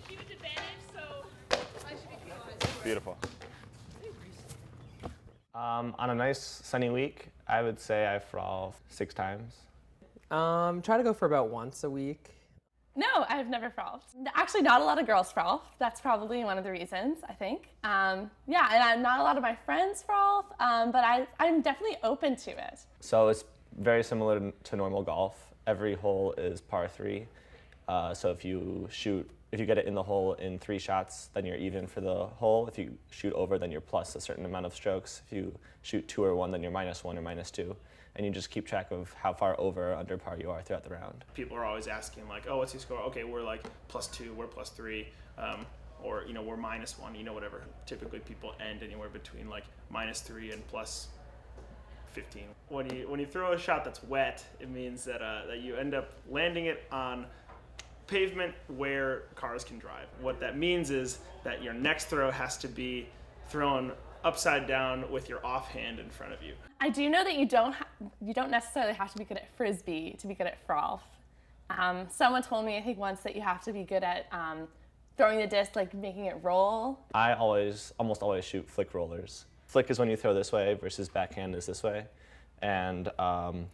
huge advantage, so I should be penalized. Beautiful. On a nice sunny week, I would say I frolf 6 times. Try to go for about once a week. No, I've never frolfed. Actually, not a lot of girls frolf. That's probably one of the reasons, I think. Yeah, and not a lot of my friends frolf, but I'm definitely open to it. So it's very similar to normal golf. Every hole is par 3. So if you get it in the hole in 3 shots, then you're even for the hole. If you shoot over, then you're plus a certain amount of strokes. If you shoot 2 or 1, then you're -1 or -2. And you just keep track of how far over or under par you are throughout the round. People are always asking like, oh, what's your score? Okay, we're like +2, we're +3, or we're -1, whatever. Typically people end anywhere between like -3 and +15. When you throw a shot that's wet, it means that you end up landing it on pavement where cars can drive. What that means is that your next throw has to be thrown upside down with your offhand in front of you. I do know that you don't necessarily have to be good at Frisbee to be good at Frolf. Someone told me, I think once, that you have to be good at throwing the disc, like making it roll. I almost always shoot flick rollers. Flick is when you throw this way versus backhand is this way. And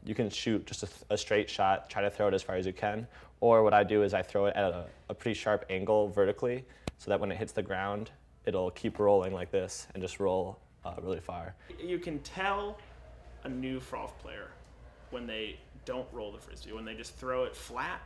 you can shoot just a straight shot, try to throw it as far as you can. Or what I do is I throw it at a pretty sharp angle vertically so that when it hits the ground, it'll keep rolling like this and just roll really far. You can tell a new Frolf player when they don't roll the Frisbee, when they just throw it flat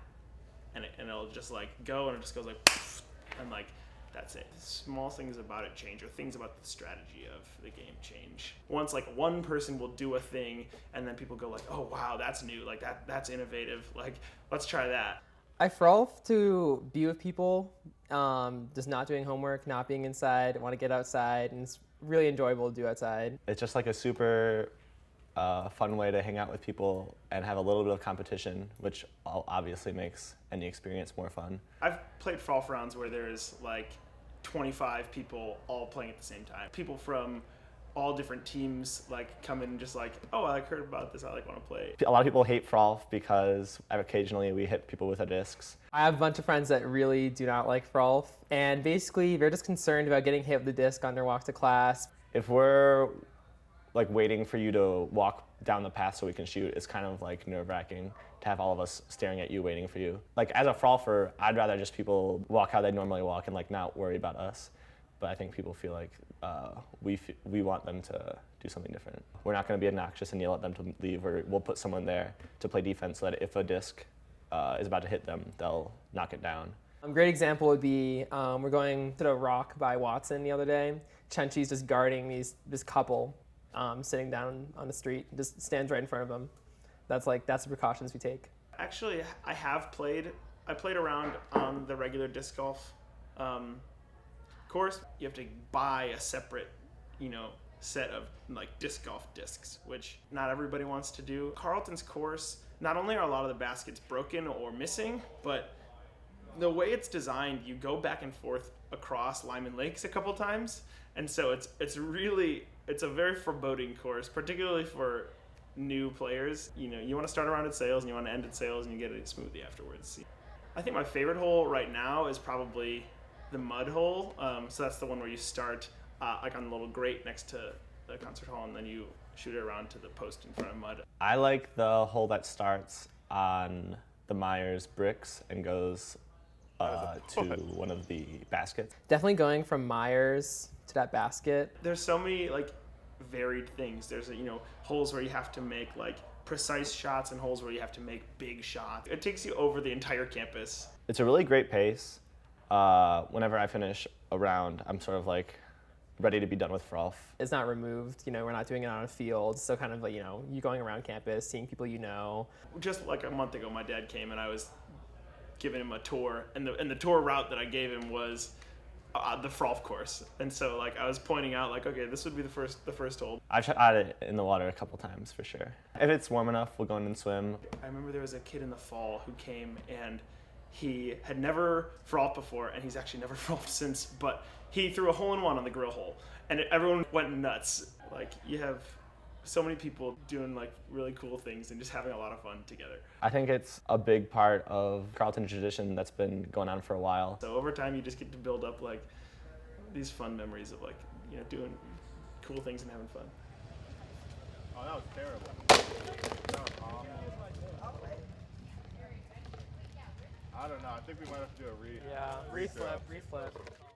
and it'll just like go and it just goes like poof, and like that's it. Small things about it change, or things about the strategy of the game change. Once like one person will do a thing and then people go like, oh wow, that's new, like that's innovative, like let's try that. I frolf to be with people, just not doing homework, not being inside, want to get outside, and it's really enjoyable to do outside. It's just like a super fun way to hang out with people and have a little bit of competition, which obviously makes any experience more fun. I've played Frolf rounds where there's like 25 people all playing at the same time. People from all different teams like come in and just like, oh, I heard about this, I like want to play. A lot of people hate Frolf because occasionally we hit people with our discs. I have a bunch of friends that really do not like Frolf, and basically they're just concerned about getting hit with the disc on their walk to class. If we're like waiting for you to walk down the path so we can shoot, it's kind of like nerve-wracking to have all of us staring at you waiting for you. Like as a Frolfer, I'd rather just people walk how they normally walk and like not worry about us. But I think people feel like we want them to do something different. We're not going to be obnoxious and yell at them to leave, or we'll put someone there to play defense so that if a disc is about to hit them, they'll knock it down. A great example would be we're going to the Rock by Watson the other day. Chenchi's just guarding this couple sitting down on the street, just stands right in front of them. That's the precautions we take. Actually, I played around on the regular disc golf course. You have to buy a separate, set of like disc golf discs, which not everybody wants to do. Carleton's course, not only are a lot of the baskets broken or missing, but the way it's designed, you go back and forth across Lyman Lakes a couple times, and so it's a very foreboding course, particularly for new players. You want to start around at sales and you want to end at sales and you get a smoothie afterwards. I think my favorite hole right now is probably the mud hole. So that's the one where you start like on the little grate next to the concert hall and then you shoot it around to the post in front of mud. I like the hole that starts on the Myers bricks and goes to one of the baskets. Definitely going from Myers to that basket. There's so many like varied things. There's holes where you have to make like precise shots and holes where you have to make big shots. It takes you over the entire campus. It's a really great pace. Whenever I finish a round, I'm sort of like ready to be done with Frolf. It's not removed, we're not doing it on a field, so kind of like, you going around campus, seeing people you know. Just like a month ago, my dad came and I was giving him a tour, and the tour route that I gave him was the Frolf course, and so like I was pointing out like, okay, this would be the first hole. I've tried it in the water a couple times for sure. If it's warm enough, we'll go in and swim. I remember there was a kid in the fall who came and he had never frolfed before, and he's actually never frolfed since, but he threw a hole-in-one on the grill hole, and everyone went nuts. Like, you have so many people doing like really cool things and just having a lot of fun together. I think it's a big part of Carleton tradition that's been going on for a while. So over time, you just get to build up like these fun memories of like, you know, doing cool things and having fun. Oh, that was terrible. That was awful. I don't know. I think we might have to do a Yeah, reflip.